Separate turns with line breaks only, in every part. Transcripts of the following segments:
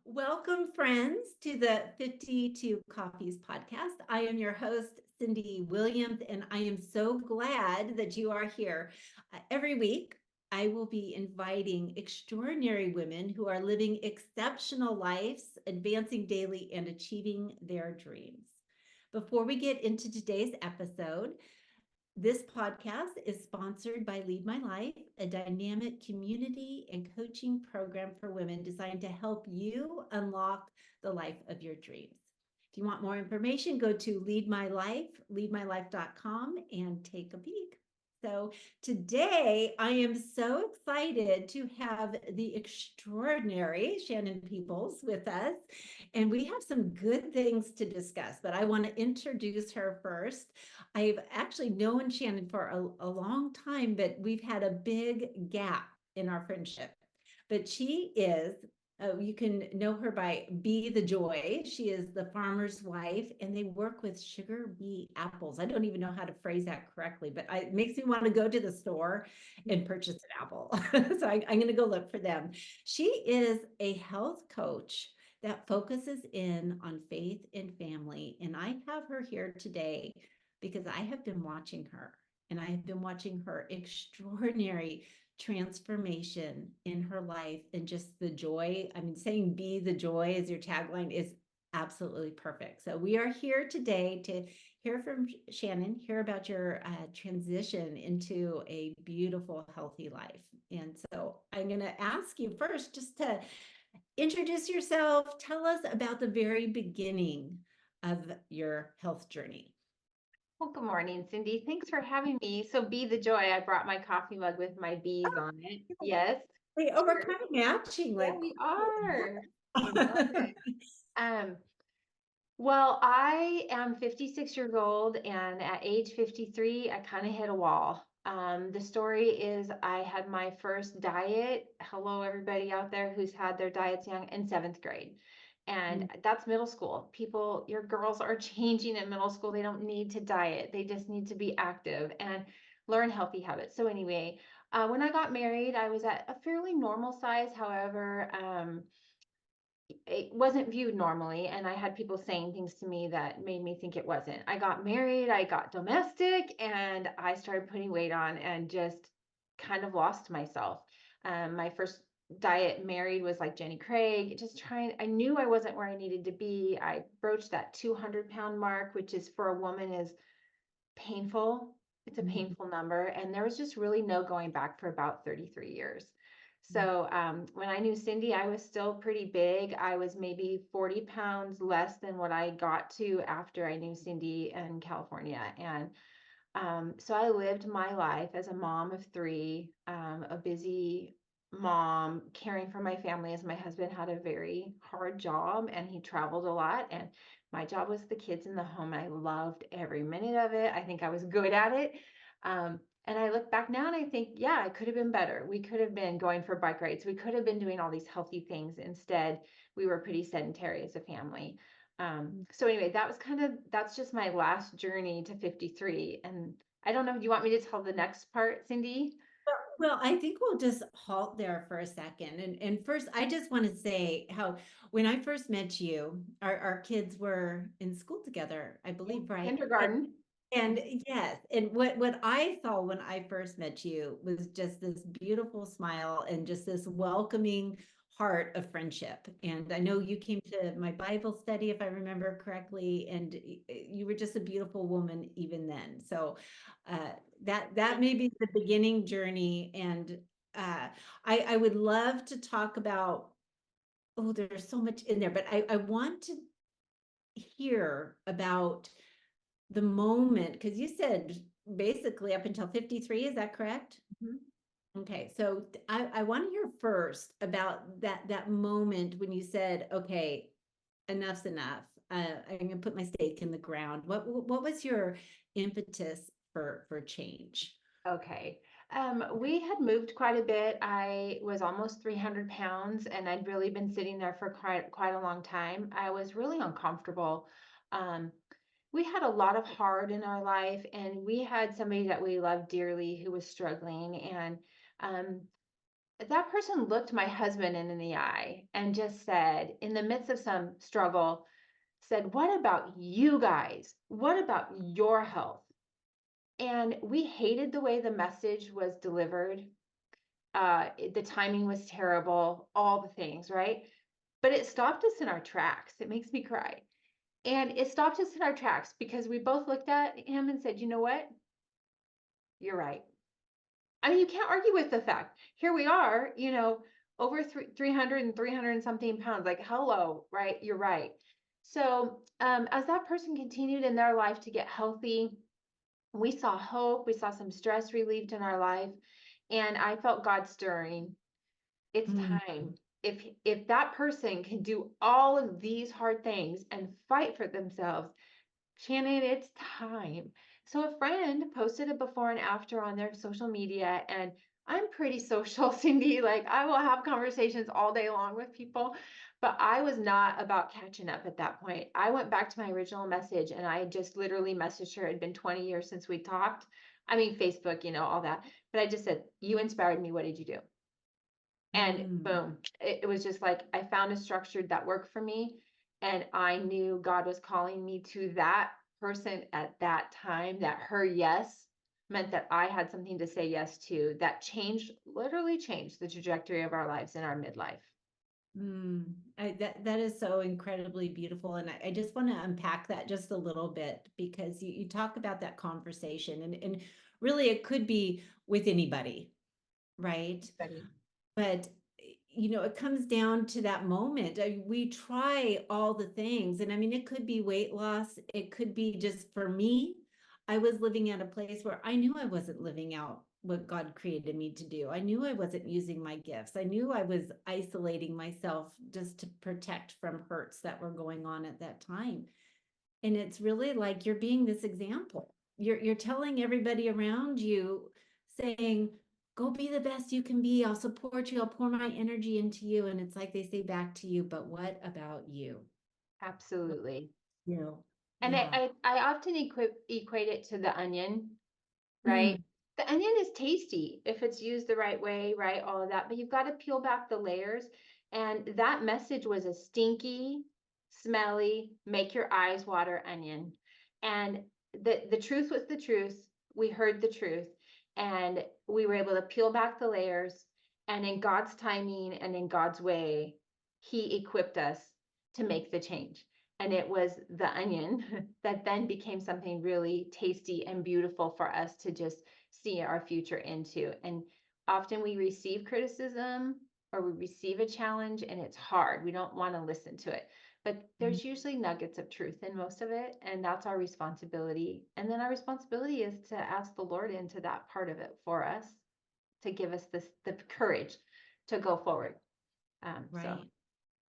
Welcome, friends, to the 52 Coffees podcast. I am your host, Cindee Williams, and I am so glad that you are here. Every week, I will be inviting extraordinary women who are living exceptional lives, advancing daily, and achieving their dreams. Before we get into today's episode, this podcast is sponsored by Lead My Life, a dynamic community and coaching program for women designed to help you unlock the life of your dreams. If you want more information, go to leadmylife.com and take a peek. So today I am so excited to have the extraordinary Shannon Peebles with us, and we have some good things to discuss, but I want to introduce her first. I've actually known Shannon for a long time, but we've had a big gap in our friendship. But she is, you can know her by Be the Joy. She is the farmer's wife, and they work with sugar bee apples. I don't even know how to phrase that correctly, but it makes me want to go to the store and purchase an apple. So I'm going to go look for them. She is a health coach that focuses in on faith and family. And I have her here today because I have been watching her, and I have been watching her extraordinary transformation in her life and just the joy. I mean, saying be the joy as your tagline is absolutely perfect. So we are here today to hear from Shannon, hear about your transition into a beautiful, healthy life. And so I'm going to ask you first just to introduce yourself. Tell us about the very beginning of your health journey.
Well, good morning, Cindee. Thanks for having me. So be the joy. I brought my coffee mug with my bees on it. Yes.
Wait, oh, we're kind of matching,
Yeah,
like.
we are. I love it. Um, well, I am 56 years old, and at age 53, I kind of hit a wall. The story is I had my first diet. Hello, everybody out there who's had their diets young in seventh grade. And that's middle school. People, your girls are changing in middle school. They don't need to diet. They just need to be active and learn healthy habits. So anyway, when I got married, I was at a fairly normal size. However, it wasn't viewed normally, and I had people saying things to me that made me think it wasn't. I got married, I got domestic, and I started putting weight on and just kind of lost myself. My first diet married was like Jenny Craig, just trying. I knew I wasn't where I needed to be. I broached that 200-pound mark, which is for a woman is painful. It's a painful number, and there was just really no going back for about 33 years. So when I knew Cindee, I was still pretty big. I was maybe 40 pounds less than what I got to after I knew Cindee in California. And so I lived my life as a mom of three, a busy mom, caring for my family as my husband had a very hard job and he traveled a lot. And my job was the kids in the home. I loved every minute of it. I think I was good at it. And I look back now and I think, yeah, I could have been better. We could have been going for bike rides. We could have been doing all these healthy things. Instead, we were pretty sedentary as a family. So anyway, that's just my last journey to 53. And I don't know, do you want me to tell the next part, Cindee?
Well, I think we'll just halt there for a second. And first, I just want to say how when I first met you, our kids were in school together, I
Yeah,
believe, right?
kindergarten.
And yes, and what I saw when I first met you was just this beautiful smile and just this welcoming heart of friendship. And I know you came to my Bible study, if I remember correctly, and you were just a beautiful woman even then. So that may be the beginning journey. And I would love to talk about, oh, there's so much in there, but I want to hear about the moment, because you said basically up until 53, is that correct?
Mhm.
Okay, so I want to hear first about that moment when you said, okay, enough's enough. I'm gonna put my stake in the ground. What was your impetus for change?
Okay. We had moved quite a bit. I was almost 300 pounds and I'd really been sitting there for quite a long time. I was really uncomfortable. Um, we had a lot of hard in our life, and we had somebody that we loved dearly who was struggling. And um, that person looked my husband in the eye and just said, in the midst of some struggle, said, "What about you guys? What about your health?" And we hated the way the message was delivered. The timing was terrible, all the things, right? But it stopped us in our tracks. It makes me cry. And it stopped us in our tracks because we both looked at him and said, "You know what? You're right." I mean, you can't argue with the fact. Here we are, over 300 and 300 and something pounds. Like, hello, right? You're right. So, as that person continued in their life to get healthy, we saw hope. We saw some stress relieved in our life, and I felt God stirring. It's
Mm,
time. If that person can do all of these hard things and fight for themselves, Shannon, it's time. So a friend posted a before and after on their social media, and I'm pretty social, Cindee. Like, I will have conversations all day long with people, but I was not about catching up at that point. I went back to my original message and I just literally messaged her. It had been 20 years since we talked. I mean, Facebook, all that. But I just said, "You inspired me. What did you do?" And
mm,
boom, it was just like I found a structure that worked for me. And I knew God was calling me to that person at that time, that her yes meant that I had something to say yes to that literally changed the trajectory of our lives in our midlife.
mm. That is so incredibly beautiful. And I just want to unpack that just a little bit because you talk about that conversation and really it could be with anybody, right?
Study.
But it comes down to that moment. We try all the things. And I mean, it could be weight loss. It could be just for me. I was living at a place where I knew I wasn't living out what God created me to do. I knew I wasn't using my gifts. I knew I was isolating myself just to protect from hurts that were going on at that time. And it's really like you're being this example. You're telling everybody around you, saying, go be the best you can be. I'll support you. I'll pour my energy into you. And it's like they say back to you, but what about you? What
Absolutely.
you?
And
Yeah.
I often equate it to the onion, right?
Mm,
The onion is tasty if it's used the right way, right? All of that, but you've got to peel back the layers. And that message was a stinky, smelly, make your eyes water onion. And the truth was the truth. We heard the truth and we were able to peel back the layers. And in God's timing and in God's way, He equipped us to make the change. And it was the onion that then became something really tasty and beautiful for us to just see our future into. And often we receive criticism or we receive a challenge and it's hard. We don't want to listen to it. But
mm,
there's usually nuggets of truth in most of it. And that's our responsibility. And then our responsibility is to ask the Lord into that part of it for us to give us the courage to go forward. So
right.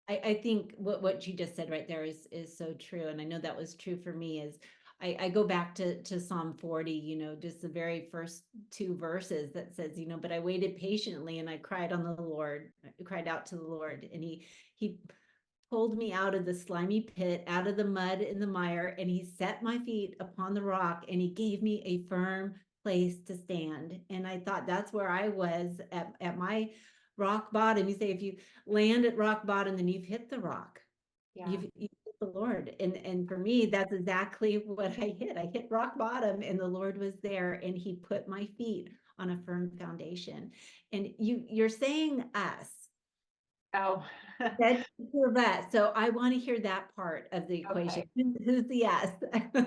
I think what you just said right there is so true. And I know that was true for me is I go back to Psalm 40, just the very first two verses that says, but I waited patiently and I cried on the Lord, I cried out to the Lord, and he pulled me out of the slimy pit, out of the mud and the mire, and he set my feet upon the rock and he gave me a firm place to stand. And I thought that's where I was at my rock bottom. You say if you land at rock bottom, then you've hit the rock.
yeah.
You've hit the Lord. And for me, that's exactly what I hit. I hit rock bottom and the Lord was there and he put my feet on a firm foundation. And you're saying us.
Oh,
That's for that. So I want to hear that part of the equation.
okay.
Who's the yes?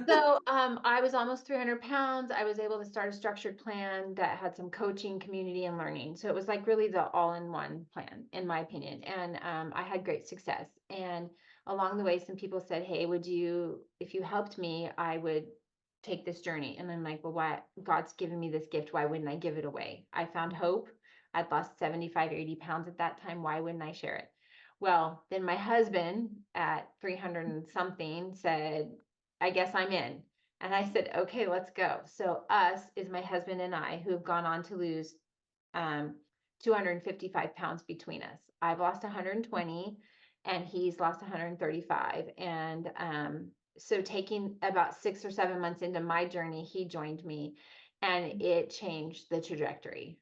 So I was almost 300 pounds. I was able to start a structured plan that had some coaching, community, and learning. So it was like really the all-in-one plan, in my opinion. And I had great success. And along the way, some people said, "Hey, if you helped me, I would take this journey." And I'm like, "Well, why? God's given me this gift. Why wouldn't I give it away?" I found hope. I'd lost 75, 80 pounds at that time. Why wouldn't I share it? Well, then my husband at 300 and something said, "I guess I'm in." And I said, "Okay, let's go." So us is my husband and I who have gone on to lose 255 pounds between us. I've lost 120 and he's lost 135. And so taking about 6 or 7 months into my journey, he joined me and it changed the trajectory.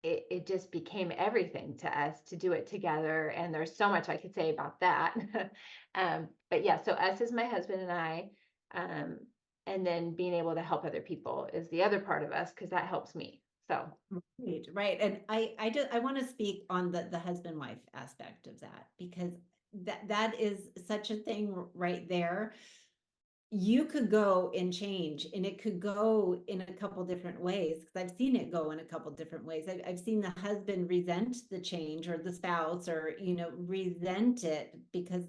it just became everything to us to do it together. And there's so much I could say about that. But yeah, so us as my husband and I, um, and then being able to help other people is the other part of us because that helps me. So
Right, right. And I want to speak on the husband wife aspect of that, because that is such a thing right there. You could go and change, and it could go in a couple different ways, because I've seen it go in a couple different ways. I've seen the husband resent the change, or the spouse, or resent it because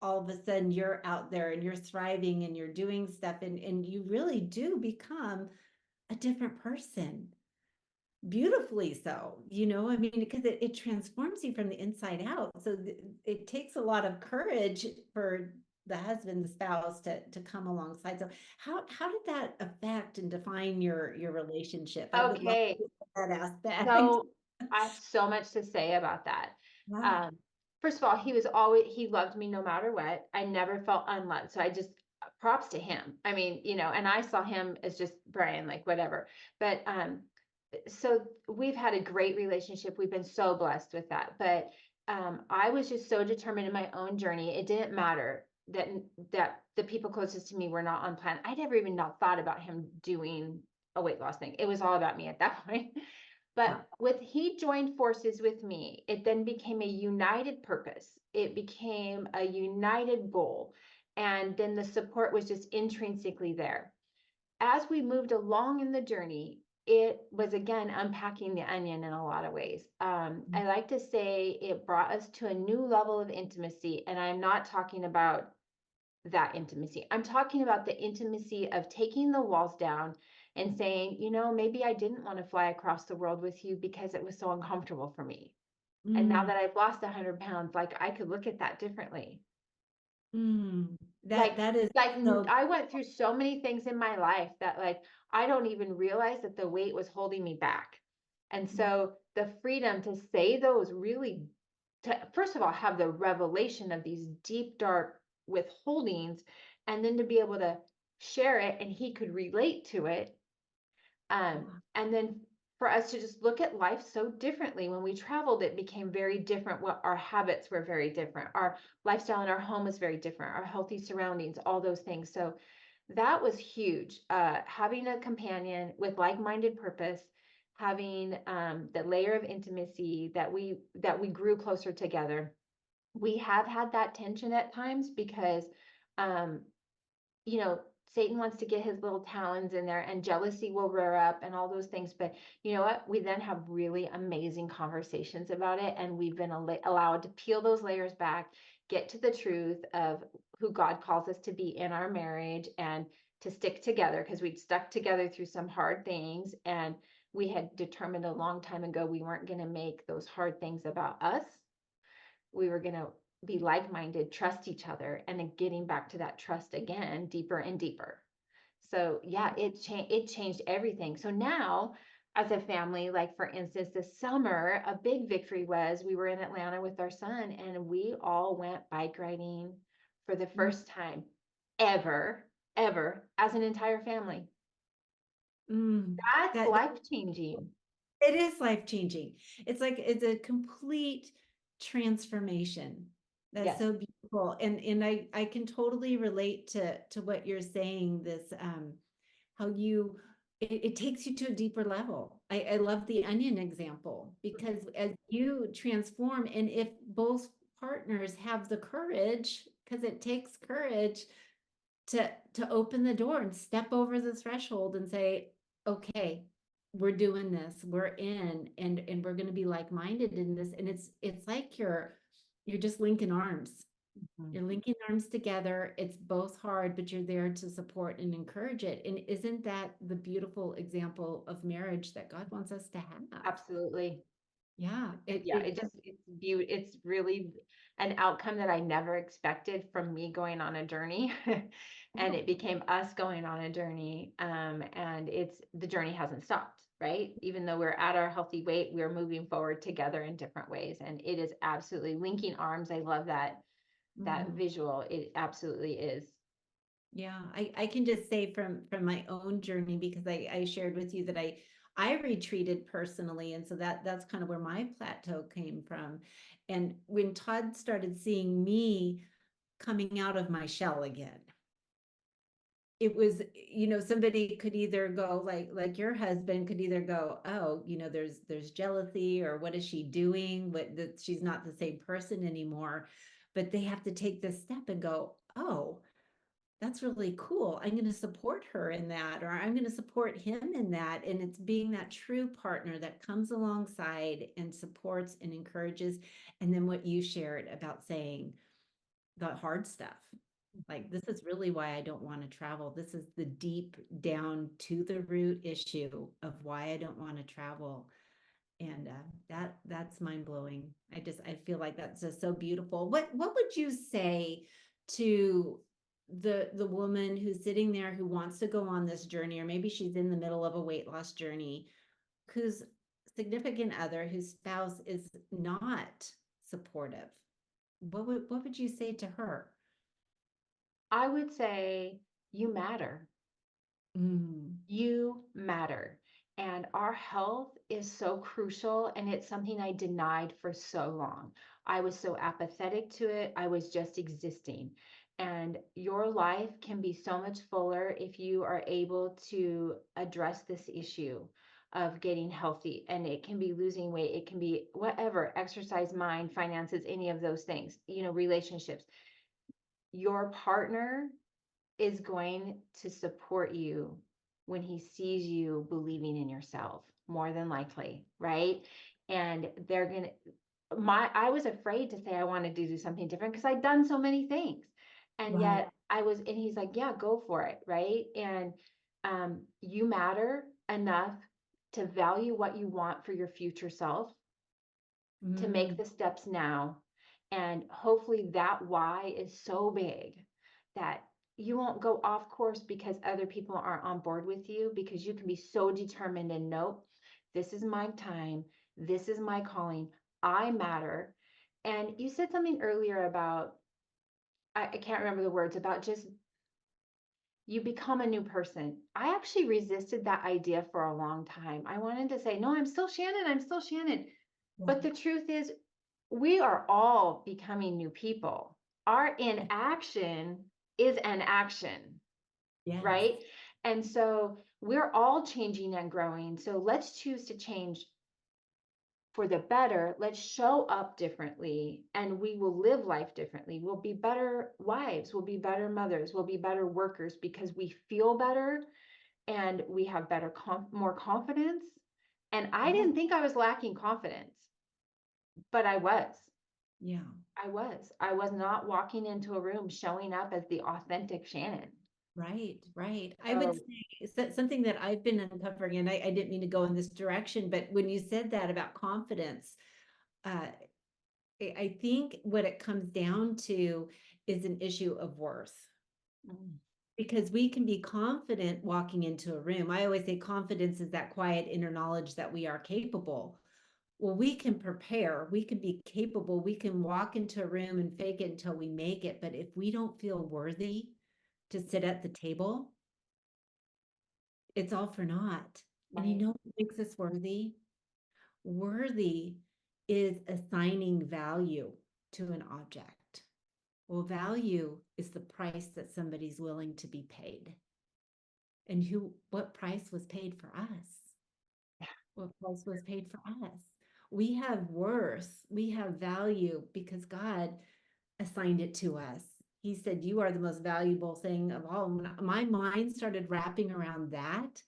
all of a sudden you're out there and you're thriving and you're doing stuff, and you really do become a different person, beautifully so, I mean, because it transforms you from the inside out. So it takes a lot of courage for the husband, the spouse, to come alongside. So how did that affect and define your relationship? I would love
okay.
to hear that aspect.
So I have so much to say about that.
Yeah.
Um, First of all, he loved me no matter what. I never felt unloved. So I just props to him. I mean, and I saw him as just Brian, like whatever. But so we've had a great relationship. We've been so blessed with that. But I was just so determined in my own journey. It didn't matter that the people closest to me were not on plan. I never even not thought about him doing a weight loss thing. It was all about me at that point.
Yeah.
But with he joined forces with me, it then became a united purpose. It became a united goal. And then the support was just intrinsically there. As we moved along in the journey, it was again unpacking the onion in a lot of ways. I like to say it brought us to a new level of intimacy. And I'm not talking about that intimacy. I'm talking about the intimacy of taking the walls down and saying, maybe I didn't want to fly across the world with you because it was so uncomfortable for me. And now
Mm,
that I've lost 100 pounds, like I could look at that differently.
mm.
Like,
That is
like
so.
I went through so many things in my life that like I don't even realize that the weight was holding me back. And so the freedom to say those really, to first of all have the revelation of these deep dark withholdings, and then to be able to share it and he could relate to it. And then for us to just look at life so differently. When we traveled, it became very different. What our habits were very different. Our lifestyle in our home was very different. Our healthy surroundings, all those things. So that was huge. Having a companion with like-minded purpose, having the layer of intimacy that we grew closer together. We have had that tension at times because um, you know, Satan wants to get his little talons in there and jealousy will rear up and all those things. But you know what? We then have really amazing conversations about it. And we've been allowed to peel those layers back, get to the truth of who God calls us to be in our marriage and to stick together because we'd stuck together through some hard things. And we had determined a long time ago we weren't going to make those hard things about us. We were going to be like-minded, trust each other, and then getting back to that trust again, deeper and deeper. So yeah, it changed everything. So now as a family, like for instance, this summer, a big victory was we were in Atlanta with our son and we all went bike riding for the first time ever as an entire family.
Mm,
That's
that
life changing.
It is life changing. It's like it's a complete transformation. That's
Yes.
so beautiful. And I can totally relate to what you're saying, this how it takes you to a deeper level. I love the onion example, because as you transform, and if both partners have the courage, because it takes courage to open the door and step over the threshold and say, okay, we're doing this, we're in, and we're going to be like-minded in this. And it's like you're just linking arms.
Mhm.
You're linking arms together. It's both hard, but you're there to support and encourage it. And isn't that the beautiful example of marriage that God wants us to have?
Absolutely.
Yeah,
Yeah, it's really an outcome that I never expected from me going on a journey. And
oh,
it became us going on a journey. And the journey hasn't stopped, right? Even though we're at our healthy weight, we're moving forward together in different ways. And it is absolutely linking arms. I love that
mhm.
visual. It absolutely is.
Yeah, I can just say from my own journey, because I shared with you that I retreated personally, and so that's kind of where my plateau came from. And when Todd started seeing me coming out of my shell again, it was, somebody could either go like your husband could either go, oh, there's jealousy, or what is she doing? What that she's not the same person anymore. But they have to take this step and go, oh, that's really cool. I'm going to support her in that, or I'm going to support him in that. And it's being that true partner that comes alongside and supports and encourages. And then what you shared about saying the hard stuff. Like, this is really why I don't want to travel. This is the deep down to the root issue of why I don't want to travel. And that's mind blowing. I feel like that's just so beautiful. What would you say to the woman who's sitting there who wants to go on this journey, or maybe she's in the middle of a weight loss journey, whose significant other, whose spouse is not supportive? What would you say to her?
I would say you matter.
Mm,
You matter. And our health is so crucial. And it's something I denied for so long. I was so apathetic to it. I was just existing. And your life can be so much fuller if you are able to address this issue of getting healthy. And it can be losing weight, it can be whatever, exercise, mind, finances, any of those things, relationships. Your partner is going to support you when he sees you believing in yourself, more than likely, right? And they're going to, I was afraid to say I wanted to do something different because I'd done so many things. And
right.
yet and he's like, yeah, go for it, right? And you matter enough to value what you want for your future self, to make
Mm,
the steps now. And hopefully that why is so big that you won't go off course because other people aren't on board with you, because you can be so determined and nope, this is my time. This is my calling. I matter. And you said something earlier about, I can't remember the words, about just you become a new person. I actually resisted that idea for a long time. I wanted to say, no, I'm still Shannon. I'm still Shannon.
yeah.
But the truth is, we are all becoming new people. Our inaction is an action,
Yes.
right? And so we're all changing and growing. So let's choose to change for the better. Let's show up differently and we will live life differently. We'll be better wives, we'll be better mothers, we'll be better workers because we feel better and we have better, more confidence. And I
Yes.
didn't think I was lacking confidence, but I was.
Yeah.
I was not walking into a room showing up as the authentic Shannon.
Right, right. I would
So
say something that I've been uncovering, and I didn't mean to go in this direction, but when you said that about confidence, uh, I think what it comes down to is an issue of worth.
mm,
Because we can be confident walking into a room. I always say confidence is that quiet inner knowledge that we are capable. Well, we can prepare, we can be capable, we can walk into a room and fake it until we make it. But if we don't feel worthy to sit at the table, it's all for naught. And you
right.
know what makes us worthy? Worthy is assigning value to an object. Well, value is the price that somebody's willing to be paid. And what price was paid for us? What price was paid for us? We have worth, we have value because God assigned it to us. He said, you are the most valuable thing of all. When my mind started wrapping around that,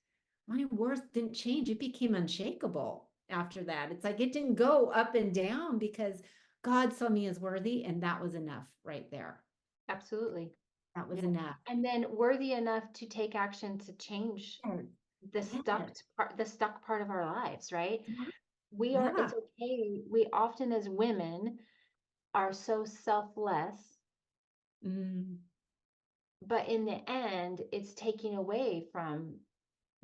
my worth didn't change. It became unshakable after that. It's like it didn't go up and down because God saw me as worthy, and that was enough right there.
Absolutely.
That was
Yeah.
enough.
And then worthy enough to take action to change
Yes. Yes.
the stuck part of our lives, right?
Yeah.
It's okay. We often as women are so selfless,
Mm,
but in the end, it's taking away from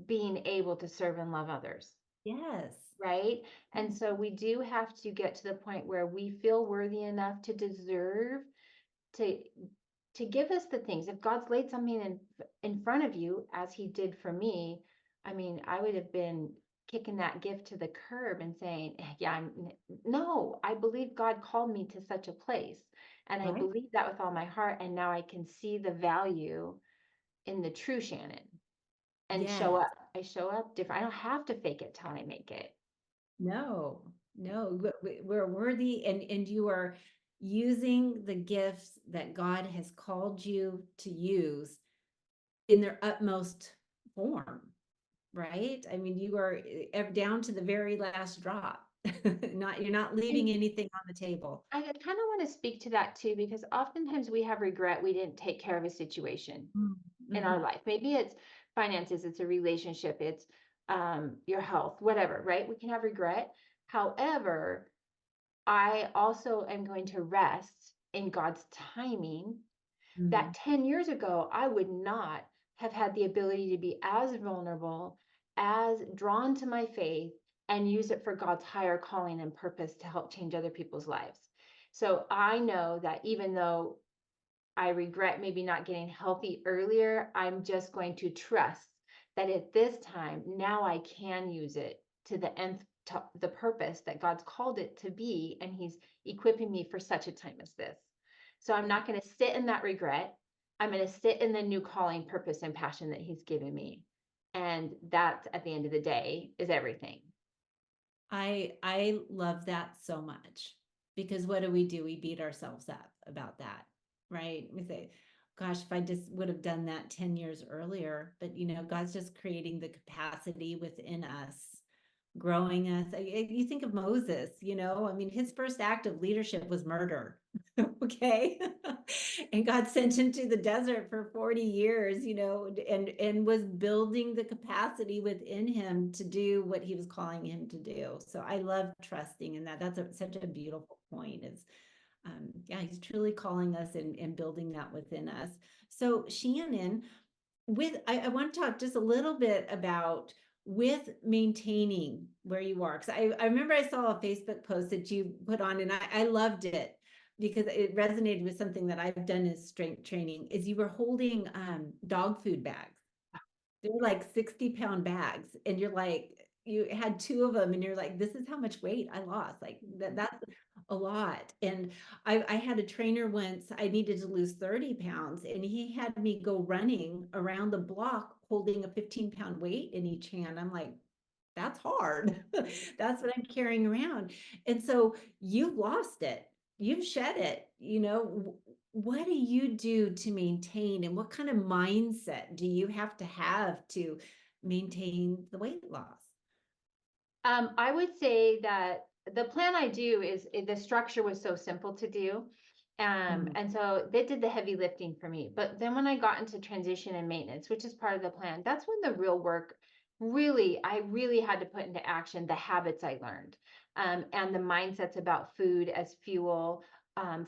being able to serve and love others.
yes.
Right? And so we do have to get to the point where we feel worthy enough to deserve to give us the things. If God's laid something in front of you, as he did for me, I mean, I would have been kicking that gift to the curb and saying, yeah, no, I believe God called me to such a place. And I
Right?
believe that with all my heart. And now I can see the value in the true Shannon and show
Yes.
up. I show up different. I don't have to fake it till I make it.
No, no, we're worthy, and you are using the gifts that God has called you to use in their utmost form, right? I mean, you are down to the very last drop. You're not
And
leaving anything on the table.
I kind of want to speak to that too, because oftentimes we have regret we didn't take care of a situation in our
Mhm.
life. Maybe it's finances, it's a relationship, it's your health, whatever, right? We can have regret. However, I also am going to rest in God's timing that
Mm.
10 years ago, I would not have had the ability to be as vulnerable, as drawn to my faith, and use it for God's higher calling and purpose to help change other people's lives. So I know that even though I regret maybe not getting healthy earlier, I'm just going to trust that at this time, now I can use it to the nth, to the purpose that God's called it to be, and He's equipping me for such a time as this. So I'm
Yeah.
not going to sit in that regret. I'm going to sit in the new calling, purpose, and passion that He's given me. And that, at the end of the day, is everything.
I love that so much because what do? We beat ourselves up about that, right? We say, gosh, if I just would have done that 10 years earlier, but God's just creating the capacity within us, growing us. You think of Moses, I mean, his first act of leadership was murder. Okay. And God sent him to the desert for 40 years, and was building the capacity within him to do what he was calling him to do. So I love trusting in that. That's such a beautiful point is yeah, he's truly calling us and building that within us. So Shannon, I want to talk just a little bit about with maintaining where you are. Because I remember I saw a Facebook post that you put on and I loved it because it resonated with something that I've done as strength training is you were holding dog food bags. They're like 60-pound bags. And you're like, you had two of them and you're like, this is how much weight I lost. Like that's a lot. And I had a trainer once, I needed to lose 30 pounds, and he had me go running around the block holding a 15-pound weight in each hand. I'm like, that's hard. That's what I'm carrying around. And so you've lost it, you've shed it, what do you do to maintain, and what kind of mindset do you have to maintain the weight loss?
I would say that the plan I do is the structure was so simple to do.
Mm.
And so they did the heavy lifting for me. But then when I got into transition and maintenance, which is part of the plan, that's when the real work I really had to put into action the habits I learned, and the mindsets about food as fuel.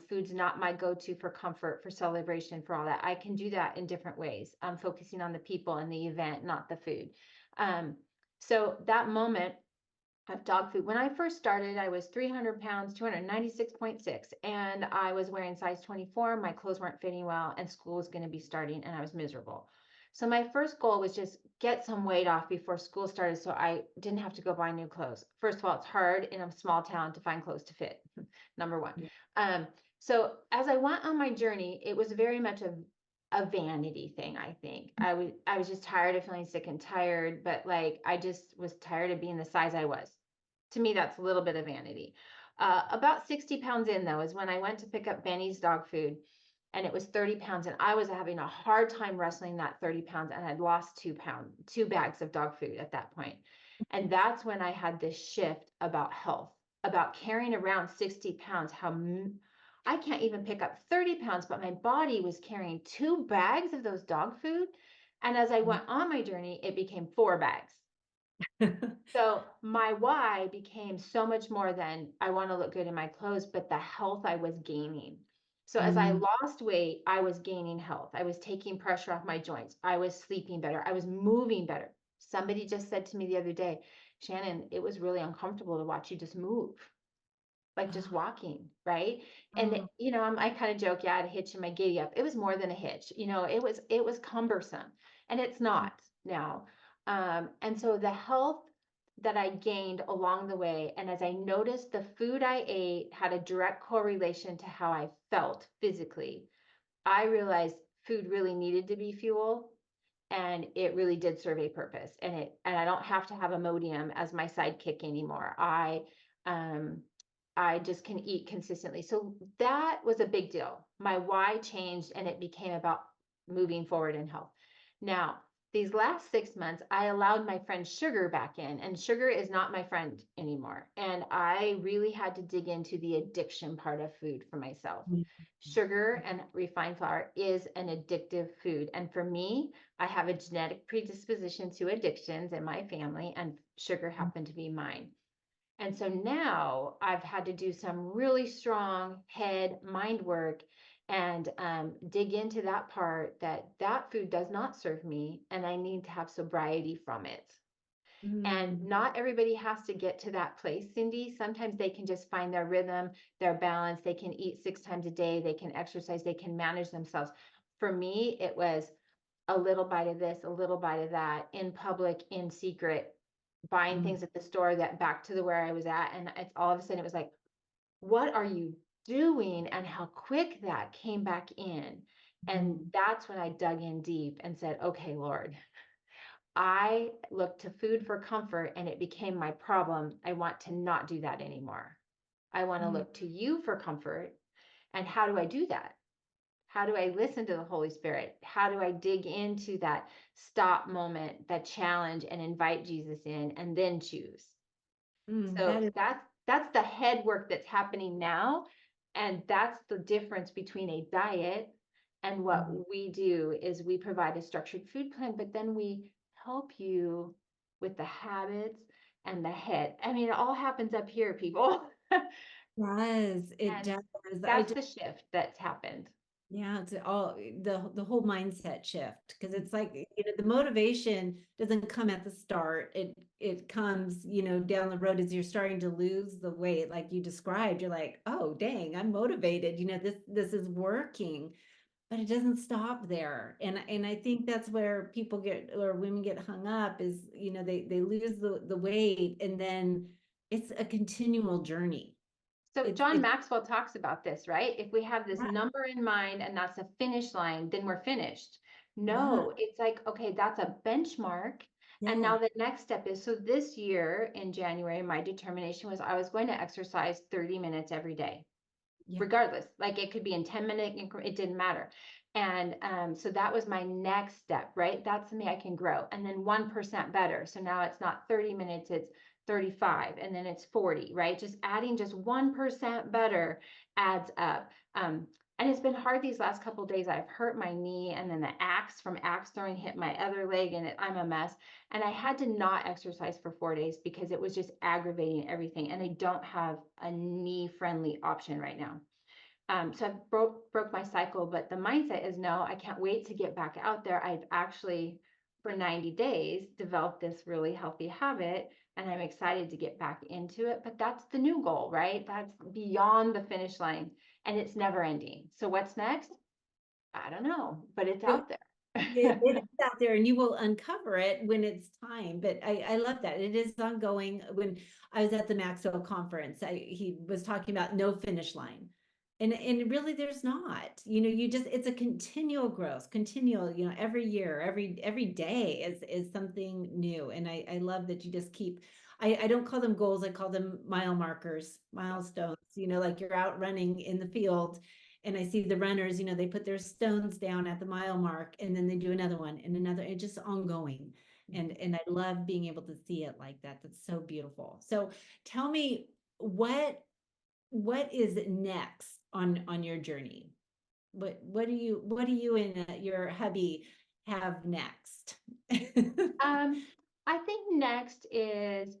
Food's not my go-to for comfort, for celebration, for all that. I can do that in different ways. I'm focusing on the people and the event, not the food. Um, so that moment of dog food. When I first started, I was 300 pounds, 296.6, and I was wearing size 24. My clothes weren't fitting well, and school was going to be starting, and I was miserable. So my first goal was just get some weight off before school started so I didn't have to go buy new clothes. First of all, it's hard in a small town to find clothes to fit. Number one.
Yeah.
Um, so as I went on my journey, it was very much a vanity thing, I think. I was just tired of feeling sick and tired, but like I just was tired of being the size I was. To me, that's a little bit of vanity. About 60 pounds in, though, is when I went to pick up Benny's dog food, and it was 30 pounds, and I was having a hard time wrestling that 30 pounds, and I'd lost 2 pounds, 2 bags of dog food at that point. And that's when I had this shift about health, about carrying around 60 pounds, I can't even pick up 30 pounds, but my body was carrying 2 bags of those dog food. And as I went on my journey, it became 4 bags. So my why became so much more than I want to look good in my clothes, but the health I was gaining. So as I
Mm.
lost weight, I was gaining health. I was taking pressure off my joints. I was sleeping better. I was moving better. Somebody just said to me the other day, Shannon, it was really uncomfortable to watch you just move, like just walking, right? And
Oh,
I kind of joke, yeah, I had a hitch in my giddy up. It was more than a hitch. It was cumbersome, and it's not now. And so the health that I gained along the way. And as I noticed the food I ate had a direct correlation to how I felt physically, I realized food really needed to be fuel, and it really did serve a purpose. And I don't have to have Imodium as my sidekick anymore. Um I just can eat consistently. So that was a big deal. My why changed and it became about moving forward in health. Now, these last 6 months, I allowed my friend sugar back in, and sugar is not my friend anymore. And I really had to dig into the addiction part of food for myself.
Mhm.
Sugar and refined flour is an addictive food. And for me, I have a genetic predisposition to addictions in my family, and sugar happened to be mine. And so now I've had to do some really strong head mind work and dig into that part that that food does not serve me, and I need to have sobriety from it. And
Mm,
not everybody has to get to that place, Cindee. Sometimes they can just find their rhythm, their balance. They can eat 6 times a day. They can exercise. They can manage themselves. For me, it was a little bite of this, a little bite of that, in public, in secret, buying
mm,
things at the store, that back to the where I was at. And it's all of a sudden it was like, what are you doing? And how quick that came back in. And
mm,
that's when I dug in deep and said, okay, Lord, I looked to food for comfort and it became my problem. I want to not do that anymore. I want to
mm,
look to you for comfort. And how do I do that? How do I listen to the Holy Spirit? How do I dig into that stop moment, that challenge, and invite Jesus in and then choose?
that
So
is,
that's the head work that's happening now. And that's the difference between a diet and what
mm,
we do is we provide a structured food plan, but then we help you with the habits and the head. I mean, it all happens up here, people.
does, it
And
does. I
that's the shift that's happened.
Yeah, it's all the whole mindset shift because it's like, the motivation doesn't come at the start. It comes, down the road as you're starting to lose the weight, like you described. You're like, oh dang, I'm motivated. This is working, but it doesn't stop there. And I think that's where people get or women get hung up is, they lose the weight and then it's a continual journey.
So John
It's
Maxwell talks about this, right? If we have this
yeah,
number in mind and that's a finish line, then we're finished.
yeah,
No, it's like, okay, that's a benchmark. And
yeah,
now the next step is, so this year in January, my determination was I was going to exercise 30 minutes every day,
yeah.
regardless. Like it could be in 10-minute increment, it didn't matter. And so that was my next step, right? That's something I can grow. And then 1% better. So now it's not 30 minutes, it's 35, and then it's 40, right? Just adding just 1% better adds up. And it's been hard these last couple of days. I've hurt my knee, and then the axe from axe throwing hit my other leg, and I'm a mess. And I had to not exercise for 4 days because it was just aggravating everything. And I don't have a knee friendly option right now. So I broke my cycle, but the mindset is no, I can't wait to get back out there. I've actually, for 90 days, developed this really healthy habit, and I'm excited to get back into it. But that's the new goal, right? That's beyond the finish line, and it's never ending. So what's next? I don't know, but it's
It,
out
it
there.
is out there and you will uncover it when it's time. But I love that. It is ongoing. When I was at the Maxwell conference, he was talking about no finish line. And really there's not. It's a continual growth, continual, every year, every day is something new. And I love that you just keep I don't call them goals, I call them mile markers, milestones, like you're out running in the field and I see the runners, they put their stones down at the mile mark and then they do another one and another, it's just ongoing. And I love being able to see it like that. That's so beautiful. So tell me what is next on your journey? What do you and your hubby have next?
I think next is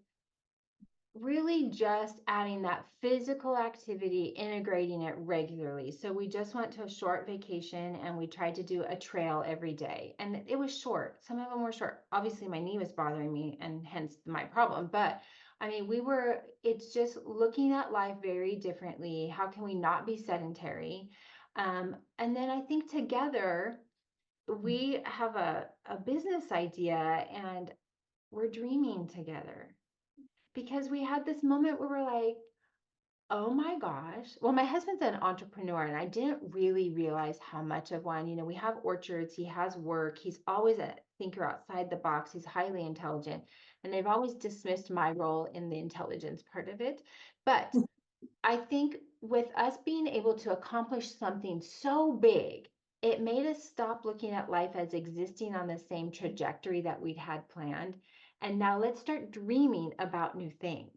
really just adding that physical activity, integrating it regularly. So we just went to a short vacation and we tried to do a trail every day. And it was short. Some of them were short. Obviously, my knee was bothering me and hence my problem. But I mean, it's just looking at life very differently. How can we not be sedentary? And then I think together, we have a business idea and we're dreaming together. because we had this moment where we're like, oh my gosh. Well, my husband's an entrepreneur and I didn't really realize how much of one. We have orchards, he has work, he's always a thinker outside the box, he's highly intelligent. And I've always dismissed my role in the intelligence part of it. But I think with us being able to accomplish something so big, it made us stop looking at life as existing on the same trajectory that we'd had planned. And now let's start dreaming about new things.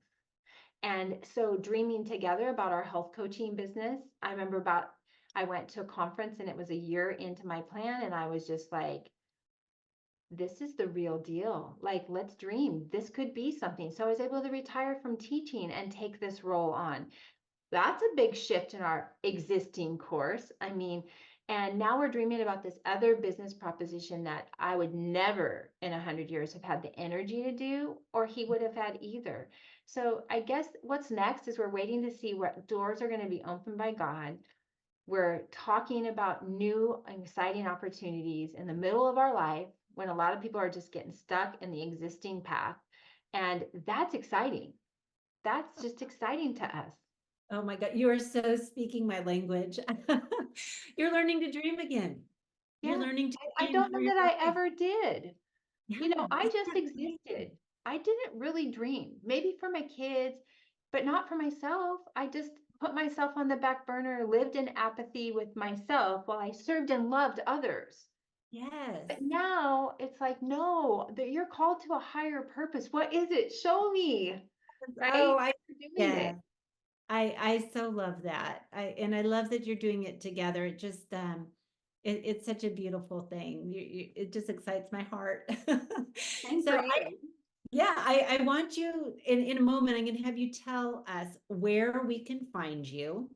And so dreaming together about our health coaching business, I went to a conference and it was a year into my plan and I was just like, this is the real deal. Like, let's dream. This could be something. So I was able to retire from teaching and take this role on. That's a big shift in our existing course. I mean, and now we're dreaming about this other business proposition that I would never in 100 years have had the energy to do, or he would have had either. So I guess what's next is we're waiting to see what doors are going to be opened by God. We're talking about new exciting opportunities in the middle of our life when a lot of people are just getting stuck in the existing path. And that's exciting. That's just exciting to us.
Oh my God, you are so speaking my language. You're learning to dream again. You're
Yeah,
learning to
I
dream
don't
for
know
your
that I
life.
ever did.
Yeah,
I
isn't
just
that amazing?
existed. I didn't really dream, maybe for my kids, but not for myself. I just put myself on the back burner, lived in apathy with myself while I served and loved others.
Yes.
But now it's like, no, that you're called to a higher purpose. What is it? Show me,
Oh,
right?
I
You're doing it.
yes. I so love that. I love that you're doing it together. It just it's such a beautiful thing. It just excites my heart.
Same for
So
you.
yeah, I want you in a moment, I'm gonna have you tell us where we can find you.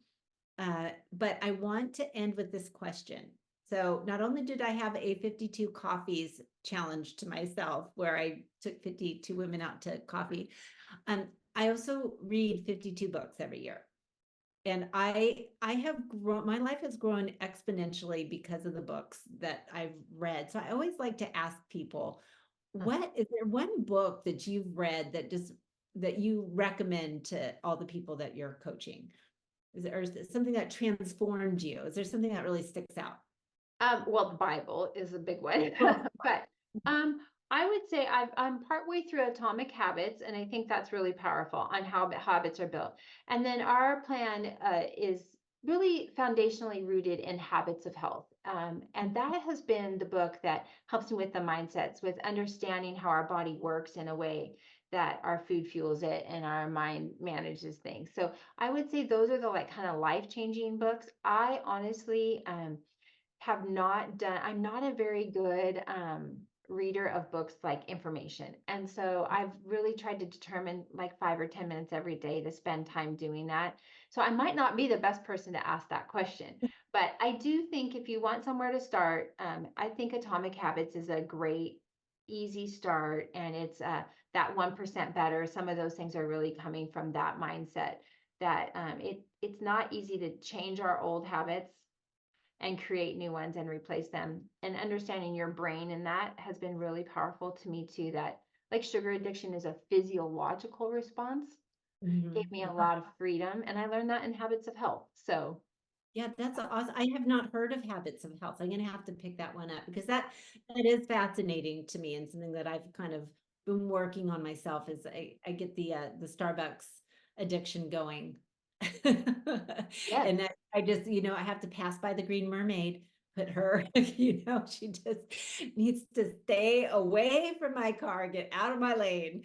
But I want to end with this question. So not only did I have a 52 coffees challenge to myself where I took 52 women out to coffee, um, I also read 52 books every year. And I have grown, my life has grown exponentially because of the books that I've read. So I always like to ask people, what is there one book that you've read that you recommend to all the people that you're coaching? Is it something that transformed you? Is there something that really sticks out?
Well, the Bible is a big one,
Oh,
but um, I would say I'm partway through Atomic Habits, and I think that's really powerful on how habits are built. And then our plan is really foundationally rooted in habits of health, and that has been the book that helps me with the mindsets, with understanding how our body works in a way that our food fuels it and our mind manages things. So I would say those are the like kind of life-changing books. I honestly have not done, I'm not a very good reader of books like information. And so I've really tried to determine like 5 or 10 minutes every day to spend time doing that. So I might not be the best person to ask that question, but I do think if you want somewhere to start, I think Atomic Habits is a great, easy start. And it's that 1% better. Some of those things are really coming from that mindset that it's not easy to change our old habits and create new ones and replace them. And understanding your brain in that has been really powerful to me too. That like sugar addiction is a physiological response, gave
mhm.
me a lot of freedom. And I learned that in Habits of Health. So
Yeah, that's awesome. I have not heard of habits of health. I'm gonna have to pick that one up because that is fascinating to me and something that I've kind of been working on myself is I get the Starbucks addiction going.
yes,
And that I just, I have to pass by the Green Mermaid, put her, she just needs to stay away from my car, get out of my lane,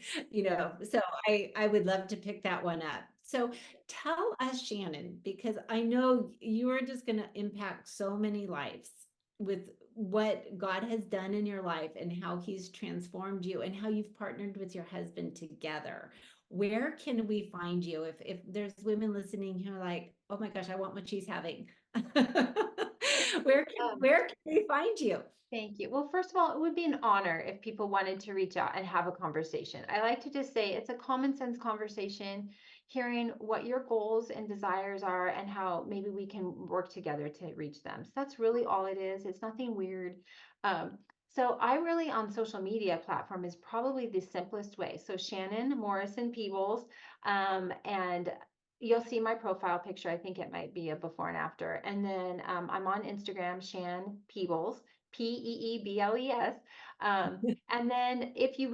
So I would love to pick that one up. So tell us, Shannon, because I know you are just going to impact so many lives with what God has done in your life and how he's transformed you and how you've partnered with your husband together. Where can we find you if there's women listening who are like, oh my gosh, I want what she's having?
um,
where can we find you?
thank you. Well, first of all, it would be an honor if people wanted to reach out and have a conversation. I like to just say it's a common sense conversation, hearing what your goals and desires are and how maybe we can work together to reach them. So that's really all it is. It's nothing weird. Um, So I really on social media platform is probably the simplest way. So Shannon Morrison Peebles, and you'll see my profile picture. I think it might be a before and after. And then I'm on Instagram, Shan Peebles, Peebles. And then if you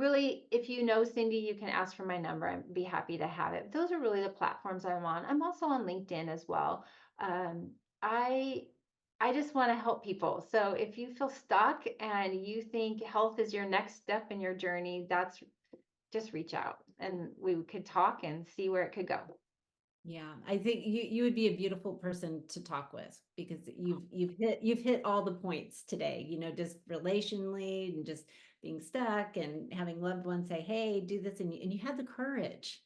know Cindee, you can ask for my number. I'd be happy to have it. Those are really the platforms I'm on. I'm also on LinkedIn as well. Um, I I just want to help people. So if you feel stuck and you think health is your next step in your journey, that's just reach out and we could talk and see where it could go.
Yeah, I think you would be a beautiful person to talk with because you've hit all the points today, just relationally and just being stuck and having loved ones say, "Hey, do this," and you had the courage.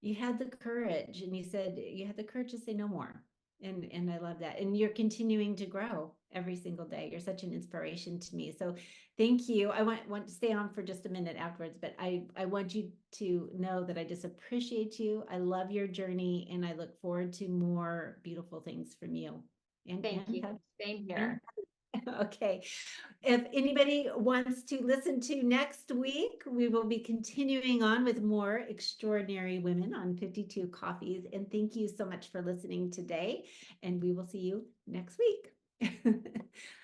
You had the courage, and you said you had the courage to say no more. And I love that. And you're continuing to grow every single day. You're such an inspiration to me. So thank you. I want to stay on for just a minute afterwards, but I want you to know that I just appreciate you. I love your journey, and I look forward to more beautiful things from you. And
Thank
and
you. Same
and
here.
okay. If anybody wants to listen to next week, we will be continuing on with more extraordinary women on 52 Coffees. And thank you so much for listening today. And we will see you next week.